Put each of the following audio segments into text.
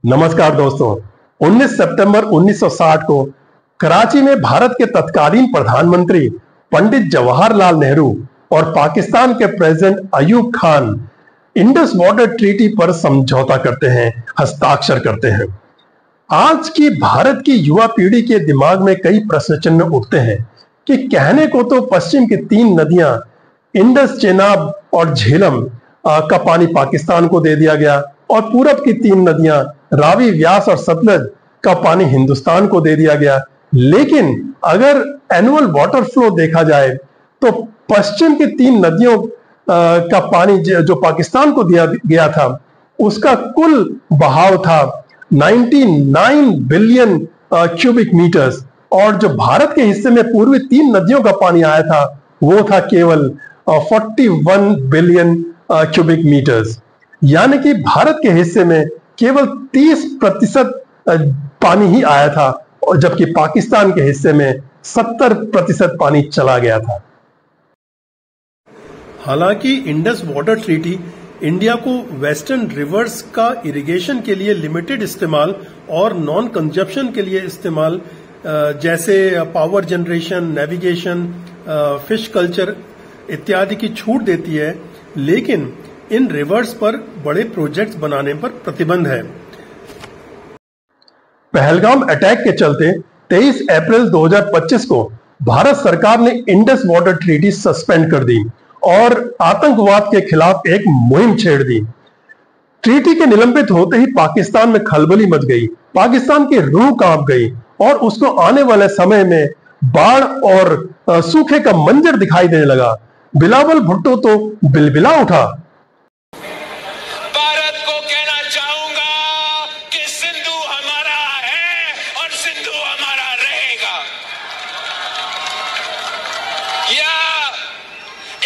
नमस्कार दोस्तों। 19 सितंबर 1960 को कराची में भारत के तत्कालीन प्रधानमंत्री पंडित जवाहरलाल नेहरू और पाकिस्तान के president Ayub Khan Indus water treaty पर समझौता करते हैं, हस्ताक्षर करते हैं। आज की भारत की युवा पीढ़ी के दिमाग में कई प्रश्न चिन्ह उठते हैं कि कहने को तो पश्चिम की 3 नदियां इंडस, चेनाब और झेलम का पानी पाकिस्तान को दे दिया गया और पूरब की 3 नदियां रावी, व्यास और सतलज का पानी हिंदुस्तान को दे दिया गया। लेकिन अगर एनुअल वाटर फ्लो देखा जाए तो पश्चिम की 3 नदियों का पानी जो पाकिस्तान को दिया गया था उसका कुल बहाव था 99 बिलियन क्यूबिक मीटर्स, और जो भारत के हिस्से में पूर्वी 3 नदियों का पानी आया था वो था केवल 41 बिलियन क्यूबिक मीटर्स। यानी कि भारत के हिस्से में केवल 30% पानी ही आया था, और जबकि पाकिस्तान के हिस्से में 70% पानी चला गया था। हालांकि इंडस वाटर ट्रीटी इंडिया को वेस्टर्न रिवर्स का इरिगेशन के लिए लिमिटेड इस्तेमाल और नॉन कंजप्शन के लिए इस्तेमाल, जैसे power generation, navigation, fish culture इत्यादि की छूट देती है, लेकिन इन रिवर्स पर बड़े प्रोजेक्ट्स बनाने पर प्रतिबंध है। पहलगाम अटैक के चलते 23 अप्रैल 2025 को भारत सरकार ने इंडस वाटर ट्रीटी सस्पेंड कर दी और आतंकवाद के खिलाफ एक मुहिम छेड़ दी। ट्रीटी के निलंबित होते ही पाकिस्तान में खलबली मच गई, पाकिस्तान की रूह कांप गई और उसको आने वाले समय में बाढ़ और सूखे का मंजर दिखाई देने लगा। बिलावल भुट्टो तो बिलबिला उठा। भारत को कहना चाहूंगा कि सिंधु हमारा है और सिंधु हमारा रहेगा। या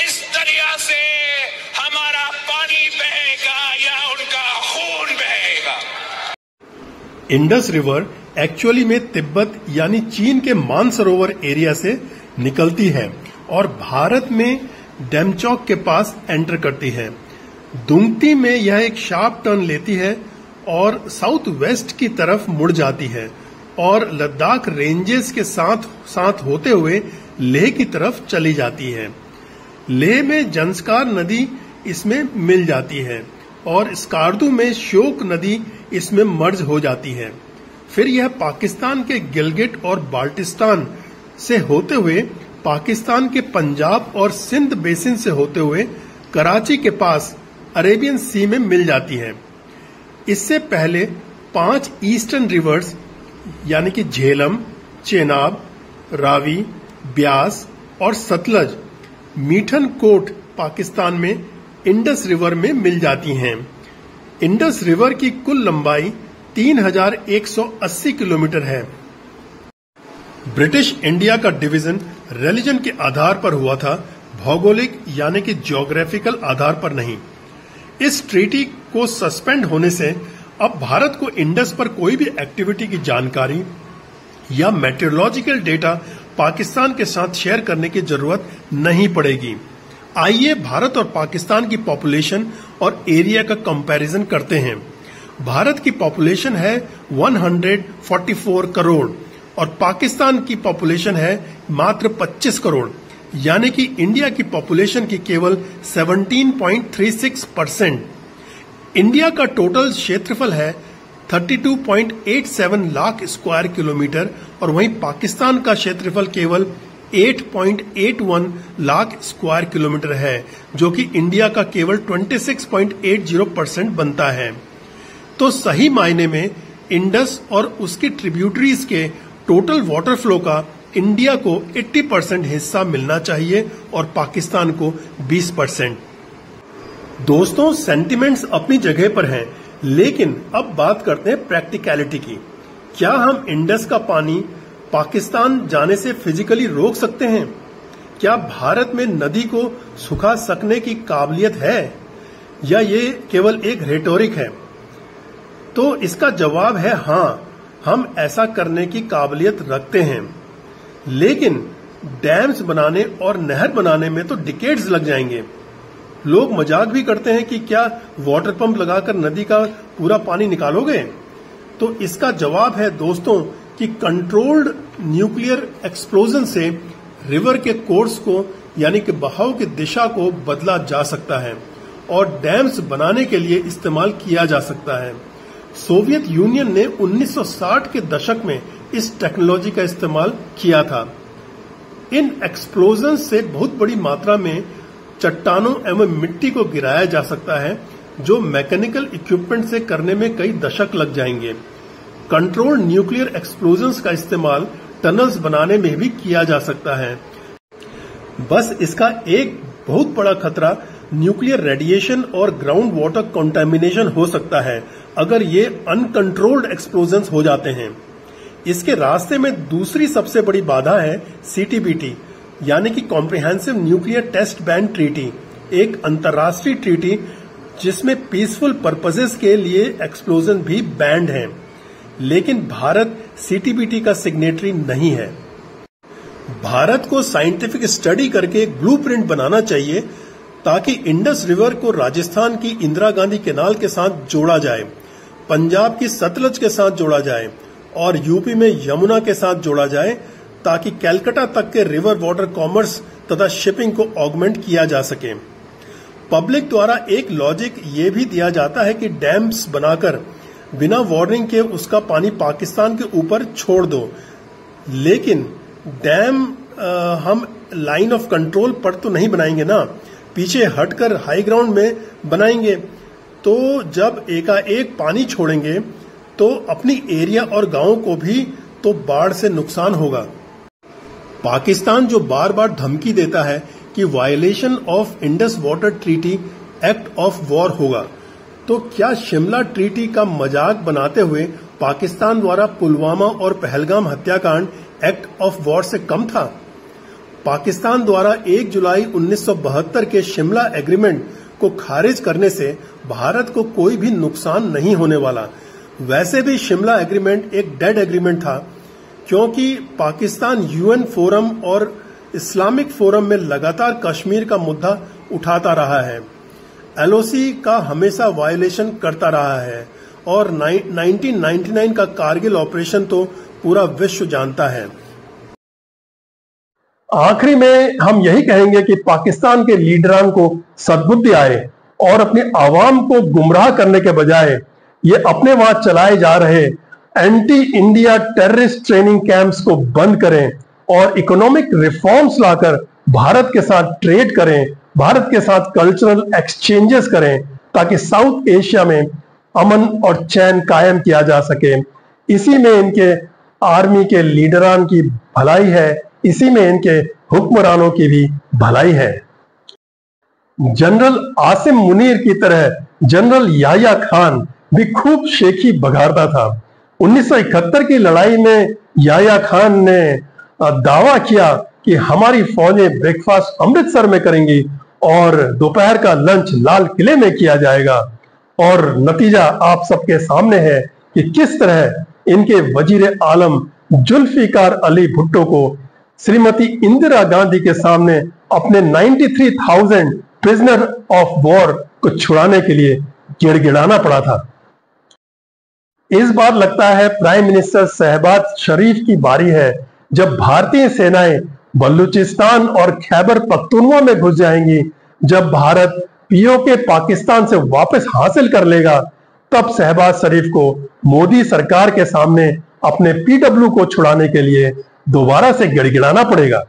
इस दरिया से हमारा पानी बहेगा या उनका खून बहेगा। इंडस रिवर एक्चुअली में तिब्बत यानी चीन के मानसरोवर एरिया से निकलती है और भारत में डेमचौक के पास एंटर करती है। दुंगती में यह एक शार्प टर्न लेती है और साउथ वेस्ट की तरफ मुड़ जाती है और लद्दाख रेंजेस के साथ होते हुए लेह की तरफ चली जाती है। लेह में जंस्कार नदी इसमें मिल जाती है और स्कार्दू में श्योक नदी इसमें मर्ज हो जाती है। फिर यह पाकिस्तान के गिलगिट और बाल्टिस्तान से होते हुए पाकिस्तान के पंजाब और सिंध बेसिन से होते हुए कराची के पास अरेबियन सी में मिल जाती है। इससे पहले 5 ईस्टर्न रिवर्स यानी कि झेलम, चेनाब, रावी, ब्यास और सतलज मीठन कोट पाकिस्तान में इंडस रिवर में मिल जाती हैं। इंडस रिवर की कुल लंबाई 3180 किलोमीटर है। ब्रिटिश इंडिया का डिवीजन रिलीजन के आधार पर हुआ था, भौगोलिक यानी कि ज्योग्राफिकल आधार पर नहीं। इस ट्रीटी को सस्पेंड होने से अब भारत को इंडस पर कोई भी एक्टिविटी की जानकारी या मेट्रोलॉजिकल डेटा पाकिस्तान के साथ शेयर करने की जरूरत नहीं पड़ेगी। आइए भारत और पाकिस्तान की पॉपुलेशन और एरिया का कंपैरिजन करते हैं। भारत की पॉपुलेशन है 144 करोड़ और पाकिस्तान की पॉपुलेशन है मात्र 25 करोड़, यानी कि इंडिया की पॉपुलेशन की केवल 17.36%। इंडिया का टोटल क्षेत्रफल है 32.87 लाख स्क्वायर किलोमीटर और वहीं पाकिस्तान का क्षेत्रफल केवल 8.81 लाख स्क्वायर किलोमीटर है, जो कि इंडिया का केवल 26.80% बनता है। तो सही मायने में इंडस और उसकी ट्रिब्यूटरीज के टोटल वाटर फ्लो का इंडिया को 80% हिस्सा मिलना चाहिए और पाकिस्तान को 20%। दोस्तों, सेंटिमेंट्स अपनी जगह पर हैं, लेकिन अब बात करते हैं प्रैक्टिकलिटी की। क्या हम इंडस का पानी पाकिस्तान जाने से फिजिकली रोक सकते हैं? क्या भारत में नदी को सुखा सकने की काबिलियत है या ये केवल एक रेटोरिक है? तो इसका जवाब है हाँ, हम ऐसा करने की काबिलियत रखते हैं, लेकिन डैम्स बनाने और नहर बनाने में तो डिकेड्स लग जाएंगे। लोग मजाक भी करते हैं कि क्या वाटर पंप लगाकर नदी का पूरा पानी निकालोगे? तो इसका जवाब है दोस्तों कि कंट्रोल्ड न्यूक्लियर एक्सप्लोजन से रिवर के कोर्स को यानी कि बहाव की दिशा को बदला जा सकता है और डैम्स बनाने के लिए इस्तेमाल किया जा सकता है। सोवियत यूनियन ने 1960 के दशक में इस टेक्नोलॉजी का इस्तेमाल किया था। इन एक्सप्लोजन से बहुत बड़ी मात्रा में चट्टानों एवं मिट्टी को गिराया जा सकता है, जो मैकेनिकल इक्विपमेंट से करने में कई दशक लग जाएंगे। कंट्रोल्ड न्यूक्लियर एक्सप्लोजन्स का इस्तेमाल टनल्स बनाने में भी किया जा सकता है। बस इसका एक बहुत बड़ा खतरा न्यूक्लियर रेडिएशन और ग्राउंड वाटर कंटामिनेशन हो सकता है अगर ये अनकंट्रोल्ड एक्सप्लोजन्स हो जाते हैं। इसके रास्ते में दूसरी सबसे बड़ी बाधा है सीटीबीटी यानी कि comprehensive nuclear test ban treaty, एक अंतर्राष्ट्रीय ट्रीटी जिसमें पीसफुल पर्पसेस के लिए एक्सप्लोजन भी बैंड है, लेकिन भारत सीटीबीटी का सिग्नेटरी नहीं है। भारत को साइंटिफिक स्टडी करके ब्लूप्रिंट बनाना चाहिए ताकि इंडस रिवर को राजस्थान की इंदिरा गांधी कैनाल के साथ जोड़ा जाए, पंजाब की सतलज के साथ जोड़ा जाए और यूपी में यमुना के साथ जोड़ा जाए, ताकि कैलकाटा तक के रिवर वाटर कॉमर्स तथा शिपिंग को ऑगमेंट किया जा सके। पब्लिक द्वारा एक लॉजिक ये भी दिया जाता है कि डैम्स बनाकर बिना वार्निंग के उसका पानी पाकिस्तान के ऊपर छोड़ दो, लेकिन डैम हम लाइन ऑफ कंट्रोल पर तो नहीं बनाएंगे ना, पीछे हटकर हाई ग्राउंड में बनाएंगे। तो जब एकाएक पानी छोड़ेंगे तो अपनी एरिया और गांवों को भी तो बाढ़ से नुकसान होगा। पाकिस्तान जो बार बार धमकी देता है कि violation of Indus water treaty act of war होगा, तो क्या शिमला ट्रीटी का मजाक बनाते हुए पाकिस्तान द्वारा पुलवामा और पहलगाम हत्याकांड एक्ट ऑफ वॉर से कम था? पाकिस्तान द्वारा 1 जुलाई 1972 के शिमला एग्रीमेंट को खारिज करने से भारत को कोई भी नुकसान नहीं होने वाला। वैसे भी शिमला एग्रीमेंट एक डेड एग्रीमेंट था, क्योंकि पाकिस्तान यूएन फोरम और इस्लामिक फोरम में लगातार कश्मीर का मुद्दा उठाता रहा है, एलओसी का हमेशा वायलेशन करता रहा है और 1999 का कारगिल ऑपरेशन तो पूरा विश्व जानता है। आखिरी में हम यही कहेंगे कि पाकिस्तान के लीडरान को सद्बुद्धि आए और अपनी आवाम को गुमराह करने के बजाय ये अपने वहां चलाए जा रहे anti India terrorist training camps को बंद करें और इकोनॉमिक रिफॉर्म्स लाकर भारत के साथ ट्रेड करें, भारत के साथ कल्चरल एक्सचेंजेस करें, ताकि साउथ एशिया में अमन और चैन कायम किया जा सके। इसी में इनके आर्मी के लीडरान की भलाई है, इसी में इनके हुक्मरानों की भी भलाई है। जनरल आसिम मुनीर की तरह जनरल याह्या खान भी खूब शेखी बघारता था। 1971 की लड़ाई में याह्या खान ने दावा किया कि हमारी फौजें ब्रेकफास्ट अमृतसर में करेंगी और दोपहर का लंच लाल किले में किया जाएगा, और नतीजा आप सबके सामने है कि किस तरह इनके वजीर आलम जुल्फिकार अली भुट्टो को श्रीमती इंदिरा गांधी के सामने अपने 93,000 प्रिजनर ऑफ वॉर को छुड़ाने के लिए गिड़गिड़ाना पड़ा था। इस बार लगता है प्राइम मिनिस्टर शहबाज शरीफ की बारी है, जब भारतीय सेनाएं बलूचिस्तान और खैबर पख्तूनख्वा में घुस जाएंगी, जब भारत पीओके पाकिस्तान से वापस हासिल कर लेगा, तब शहबाज शरीफ को मोदी सरकार के सामने अपने पीडब्ल्यू को छुड़ाने के लिए दोबारा से गिड़गिड़ाना पड़ेगा।